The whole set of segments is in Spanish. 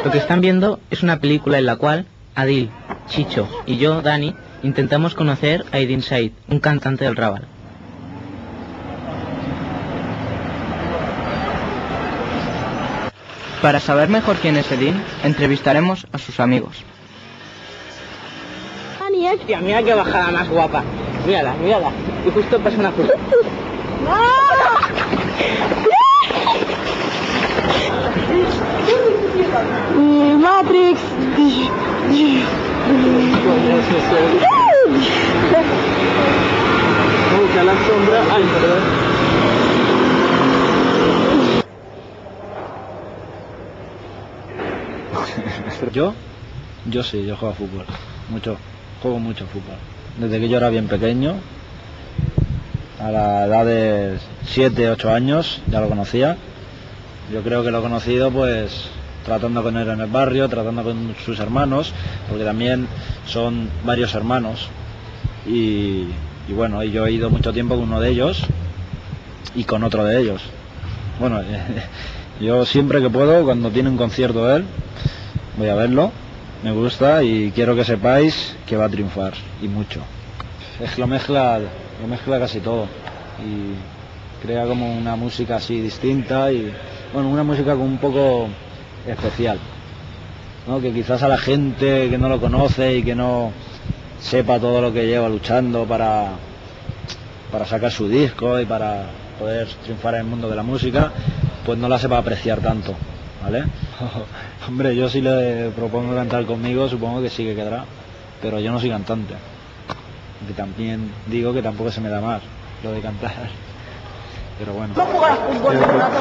Lo que están viendo es una película en la cual Adil, Chicho y yo, Dani, intentamos conocer a Edin Said, un cantante del Raval. Para saber mejor quién es Edin, entrevistaremos a sus amigos. Tía, mira qué bajada más guapa. Mírala, mírala. Y justo pasa una fruta. Matrix. Busca la sombra. Ay, perdón. Yo sí, yo juego a fútbol. Juego mucho fútbol. Desde que yo era bien pequeño, a la edad de 7, 8 años, ya lo conocía. Yo creo que lo he conocido pues tratando con él en el barrio, tratando con sus hermanos, porque también son varios hermanos. Y bueno, yo he ido mucho tiempo con uno de ellos y con otro de ellos. Bueno, yo siempre que puedo, cuando tiene un concierto él, voy a verlo. Me gusta y quiero que sepáis que va a triunfar, y mucho. Es que lo mezcla casi todo y crea como una música así distinta y bueno, una música como un poco especial, ¿no? Que quizás a la gente que no lo conoce y que no sepa todo lo que lleva luchando para sacar su disco y para poder triunfar en el mundo de la música, pues no la sepa apreciar tanto, ¿vale? Hombre, yo si le propongo cantar conmigo, supongo que sí que quedará, pero yo no soy cantante. Que también digo que tampoco se me da más lo de cantar. Pero bueno. ¿No jugar a fútbol un rato?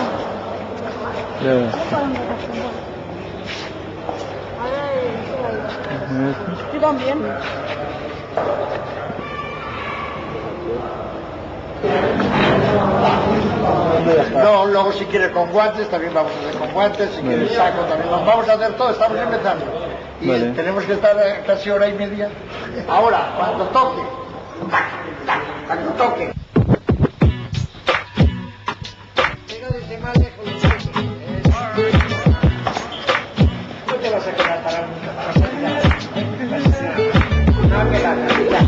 Yo también. No, luego si quieres con guantes, también vamos a hacer con guantes, si quieres saco también, vamos a hacer todo, estamos empezando. Y tenemos que estar casi hora y media. Ahora, cuando toque, cuando toque. Pega desde más lejos los dedos. No te vas a quedar para nunca, vas a quedar. No a pegar, a tirar.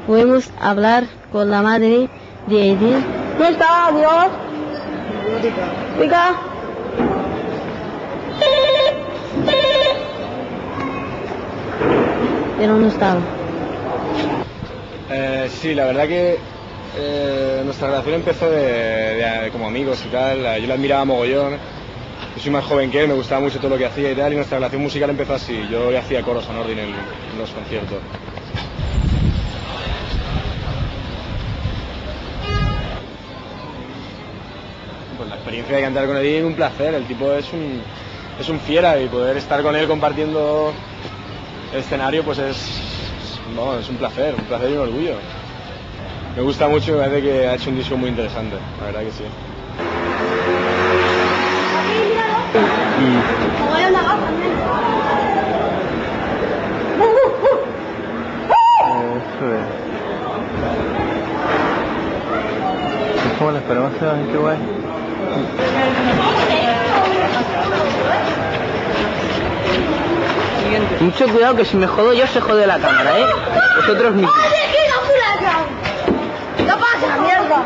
Podemos hablar con la madre de Edin. ¿Dónde está? Dios. Pica. Pero no estaba. Sí, la verdad que nuestra relación empezó de como amigos y tal. Yo la admiraba mogollón. Yo soy más joven que él, me gustaba mucho todo lo que hacía y tal, y nuestra relación musical empezó así. Yo le hacía coros a Nordin en los conciertos. Pues la experiencia de cantar con Edin, un placer. El tipo es un fiera, y poder estar con él compartiendo el escenario pues es un placer y un orgullo. Me gusta mucho y me parece que ha hecho un disco muy interesante, la verdad que sí. ¿Cómo la esperanza? Qué guay. Mucho cuidado, que si me jodo yo se jode la cámara, ¿eh? Vosotros mismos. ¡No pasa, mierda!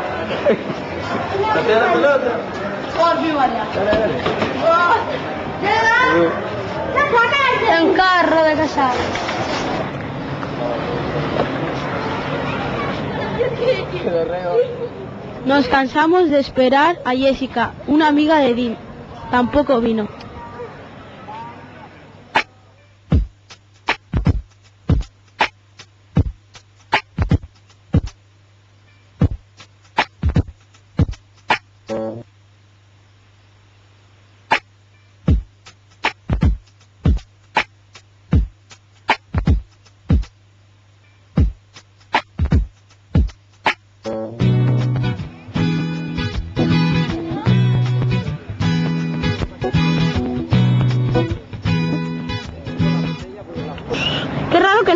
¡Date la pelota! Un carro de casa. Nos cansamos de esperar a Jessica, una amiga de Edin. Tampoco vino.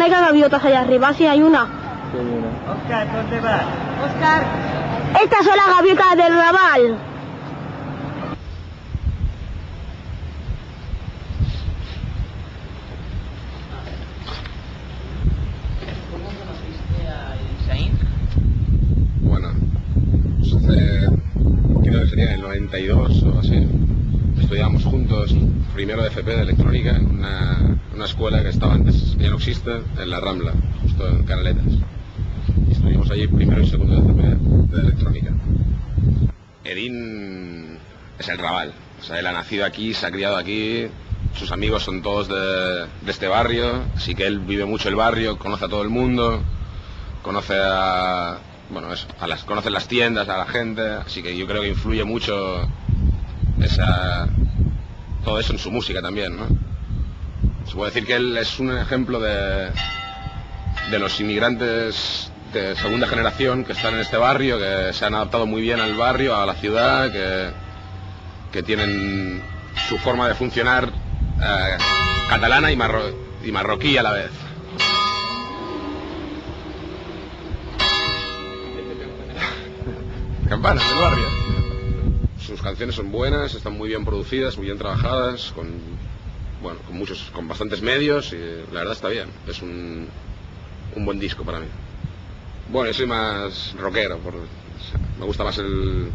mega gaviotas allá arriba, sí hay una. Oscar, ¿dónde vas? Oscar. Estas son las gaviotas del Raval. ¿Cómo conociste a Edin Said? Bueno, creo que sería en el 92 o así. Estudiábamos juntos primero de FP de electrónica en una escuela que estaba antes, ya no existe, en la Rambla, justo en Canaletas. Y estuvimos allí primero y segundo de FP de electrónica. Edin es el Raval, o sea, él ha nacido aquí, se ha criado aquí, sus amigos son todos de este barrio, así que él vive mucho el barrio, conoce a todo el mundo, conoce a... Bueno, eso, conoce las tiendas, a la gente, así que yo creo que influye mucho todo eso en su música también, ¿no? Se puede decir que él es un ejemplo de los inmigrantes de segunda generación que están en este barrio, que se han adaptado muy bien al barrio, a la ciudad, que tienen su forma de funcionar catalana y marroquí a la vez. Campanas del barrio. Sus canciones son buenas, están muy bien producidas, muy bien trabajadas, con bastantes medios y la verdad está bien. Es un buen disco para mí. Bueno, yo soy más rockero, me gusta más el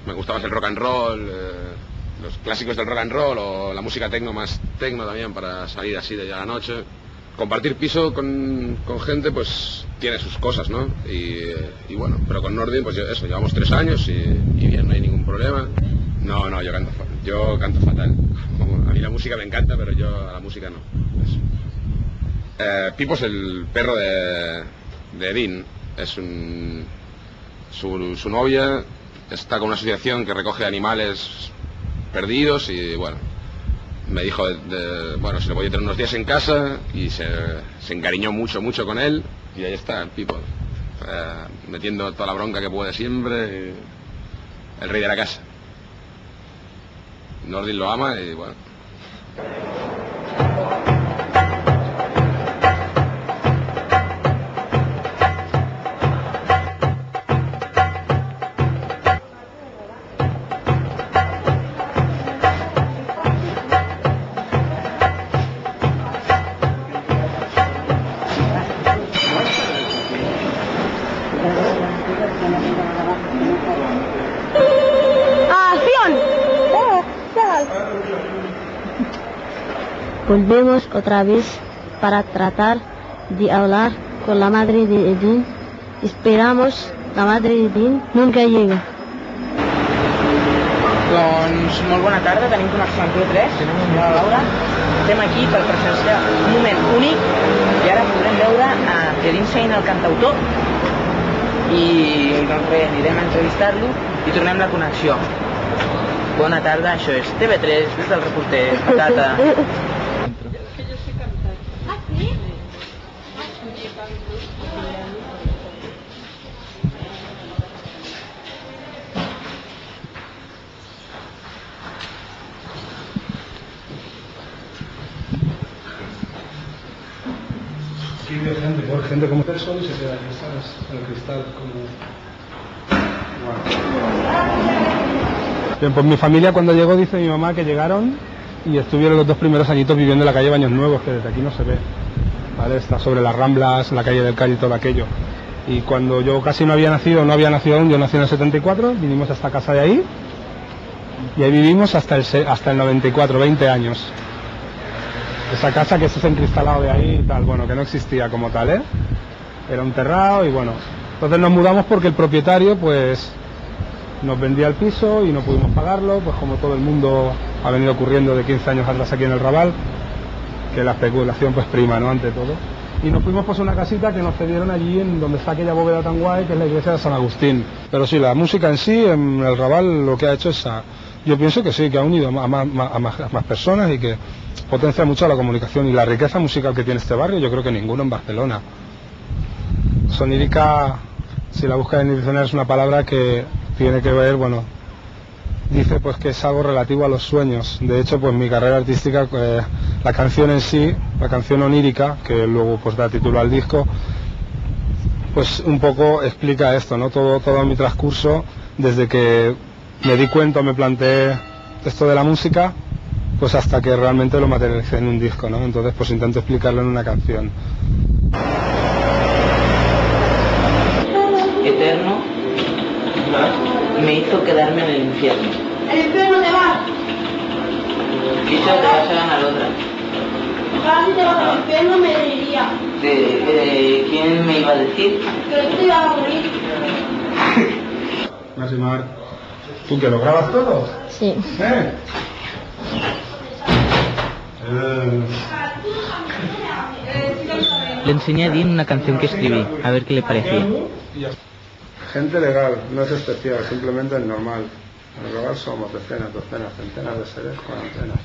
rock and roll, los clásicos del rock and roll o la música techno, más techno también para salir así de ya la noche. Compartir piso con gente pues tiene sus cosas, ¿no? Y bueno, pero con Nordin pues eso, llevamos 3 años y bien, no hay ningún problema. No, yo canto fatal. A mí la música me encanta, pero yo a la música no. Pipo es el perro de Edin, es su novia, está con una asociación que recoge animales perdidos y bueno, me dijo bueno, se le voy a tener unos días en casa y se encariñó mucho con él y ahí está el Pipo, metiendo toda la bronca que puede siempre, el rey de la casa. Nordin lo ama y bueno. Volvemos otra vez para tratar de hablar con la madre de Edin. Esperamos la madre de Edin nunca llega. Doncs molt bona tarda, tenim connexió amb TV3, senyora Laura. Estem aquí per presenciar un moment únic i ara podrem veure a Edin Said, el cantautor, i doncs bé, anirem a entrevistar-lo i tornem la connexió. Bona tarda, això és TV3, des del reporter Patata. Aquí veo gente como el sol y se queda aquí, ¿sabes? En el cristal, como... Bueno. Bien, pues mi familia cuando llegó, dice mi mamá que llegaron y estuvieron los 2 primeros añitos viviendo en la calle Baños Nuevos, que desde aquí no se ve, ¿vale? Está sobre las Ramblas, la calle del Cali y todo aquello. Y cuando yo casi no había nacido aún, yo nací en el 74, vinimos a esta casa de ahí y ahí vivimos hasta el 94, 20 años. Esa casa que se ha encristalado de ahí y tal, bueno, que no existía como tal, ¿eh? Era un terrado y bueno. Entonces nos mudamos porque el propietario, pues, nos vendía el piso y no pudimos pagarlo, pues como todo el mundo ha venido ocurriendo de 15 años atrás aquí en el Raval, que la especulación pues prima, ¿no? Ante todo. Y nos fuimos pues a una casita que nos cedieron allí en donde está aquella bóveda tan guay, que es la iglesia de San Agustín. Pero sí, la música en sí, en el Raval, lo que ha hecho es... Yo pienso que sí, que ha unido a más personas y que potencia mucho la comunicación y la riqueza musical que tiene este barrio, yo creo que ninguno en Barcelona. Sonírica, si la buscas en el diccionario, es una palabra que tiene que ver, bueno, dice pues que es algo relativo a los sueños. De hecho, pues mi carrera artística, la canción en sí, la canción onírica, que luego pues da título al disco, pues un poco explica esto, ¿no? Todo mi transcurso, desde que me di cuenta, me planteé esto de la música, pues hasta que realmente lo materialicé en un disco, ¿no? Entonces pues intento explicarlo en una canción. Eterno me hizo quedarme en el infierno. ¿El infierno te vas? Quiso que pasaran al otra. Ojalá si te vas al infierno me diría. ¿De quién me iba a decir? Que tú te ibas a morir. Máximo, ¿tú que lo grabas todo? Sí. Le enseñé a Dean una canción que escribí, a ver qué le parecía. Gente legal, no es especial, simplemente es normal. En el global somos decenas, docenas, centenas de seres con antenas.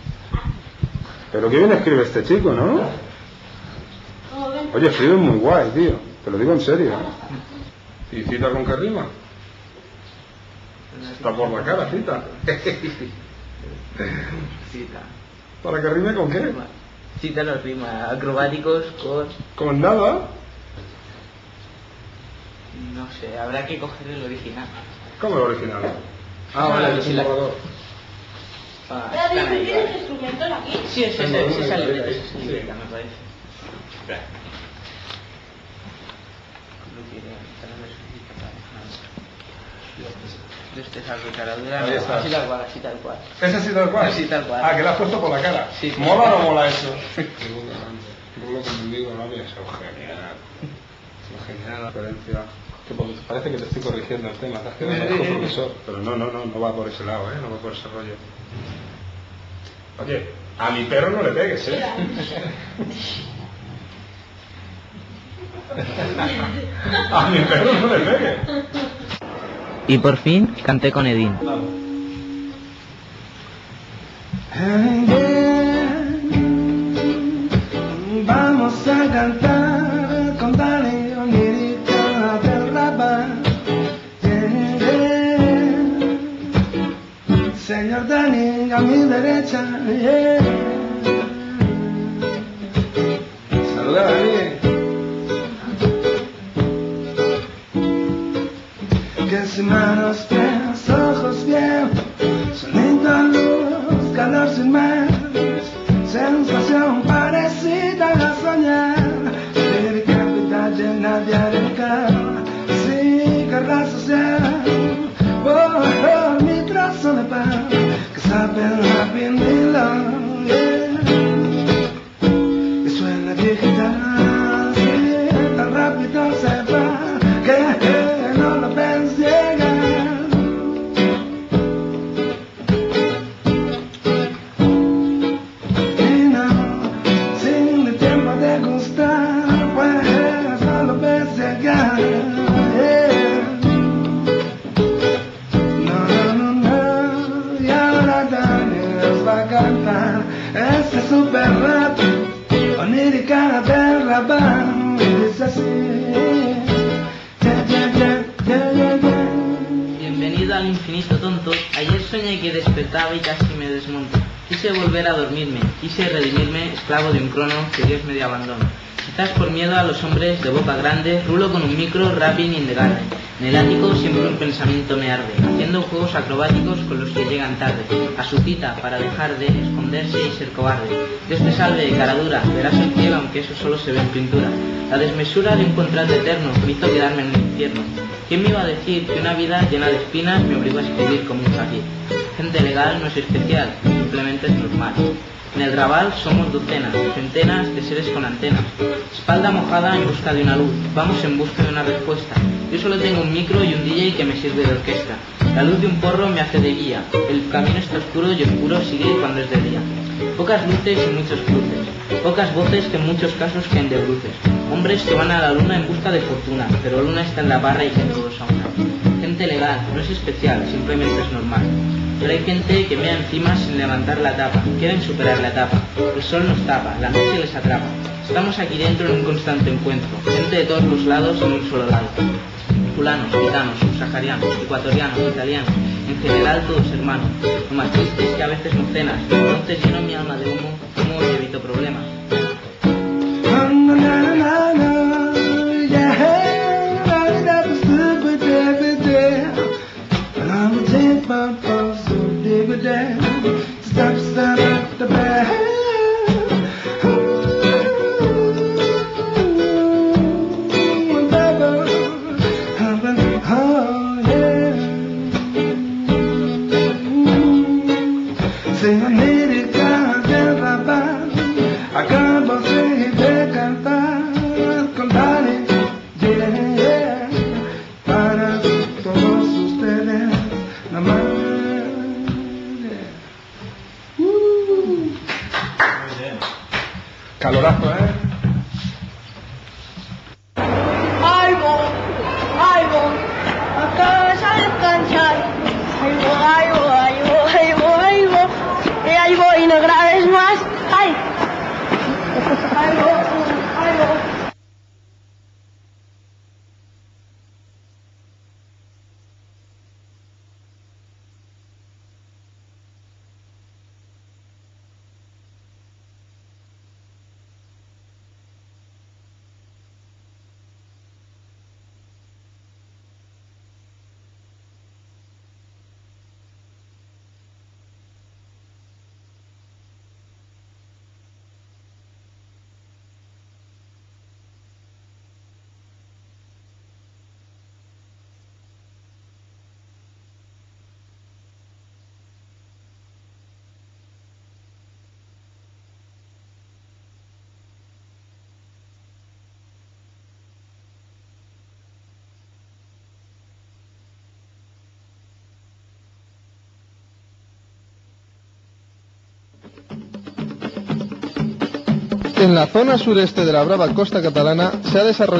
Pero qué bien escribe este chico, ¿no? Oye, escribe muy guay, tío. Te lo digo en serio, ¿eh? ¿Y cita con qué rima? Está por la cara, cita. Cita. ¿Para que rime con qué? Cita no rima, acrobáticos con... ¿Con nada? No sé, habrá que coger el original. ¿Cómo el original? Ah, vale, es un borrador. Están ahí, ¿Tienes vale. instrumentos aquí? Sí, esa libreta, me parece. Espera. Este es algo de caradura, Ahí está. así tal cual, así tal cual. ¿Ese sí tal cual? Así tal cual. Ah, que lo has puesto por la cara. Sí. ¿Mola o no mola eso? Lo que me digo, ¿no? Eso genial. Es genial la referencia. Que parece que te estoy corrigiendo el tema, te has quedado como profesor. Pero no va por ese lado, ¿eh? No va por ese rollo. Oye, a mi perro no le pegues, ¿eh? A mi perro no le pegues. Y por fin canté con Edín. Vamos a cantar con Dani onírica del rapa. Señor Dani, a mi derecha. Saluda a Dani. Que sin manos, pies, ojos bien, sonido, luz, calor sin más, sensación parecida a soñar, lírica vida llena de areca, cigarra social, por mi trazo de pan, que sabe happy in love, yeah. Y suena viejita, sí, tan rápido se va, que no lo ves llegar. Y no, sin el tiempo de gustar, pues no lo ves llegar. No, y ahora Daniel va a cantar este super rap, onírica del rabán, y dice así. Bienvenido al infinito tonto. Ayer soñé que despertaba y casi me desmonto. Quise volver a dormirme, quise redimirme, esclavo de un crono que Dios me dio abandono. Quizás por miedo a los hombres de boca grande, rulo con un micro, rapping in the garden. En el ático siempre un pensamiento me arde, haciendo juegos acrobáticos con los que llegan tarde, a su cita para dejar de esconderse y ser cobarde. Dios te salve, cara dura, verás el cielo aunque eso solo se ve en pintura. La desmesura de un contrato eterno me hizo quedarme en el infierno. ¿Quién me iba a decir que una vida llena de espinas me obligó a escribir como un fakir? Gente legal no es especial, simplemente es normal. En el Raval somos docenas, centenas de seres con antenas. Espalda mojada en busca de una luz, vamos en busca de una respuesta. Yo solo tengo un micro y un DJ que me sirve de orquesta. La luz de un porro me hace de guía. El camino está oscuro y oscuro sigue cuando es de día. Pocas luces y muchos cruces. Pocas voces que en muchos casos caen de bruces. Hombres que van a la luna en busca de fortuna, pero luna está en la barra y que todos a una. Gente legal, no es especial, simplemente es normal. Pero hay gente que mea encima sin levantar la tapa, quieren superar la etapa. El sol nos tapa, la noche les atrapa. Estamos aquí dentro en un constante encuentro, gente de todos los lados en un solo lado. Fulanos, gitanos, subsaharianos, ecuatorianos, italianos, En general todos hermanos. Lo más triste es que a veces no cenas. Entonces lleno mi alma de humo y evito problemas. Acabo de cantar con Dani, yeah, para todos ustedes, nada más. Calorazo, ¿eh? Algo, acá vas a descansar. Ahí voy, no grabes más. Ay. Ahí voy. En la zona sureste de la brava costa catalana se ha desarrollado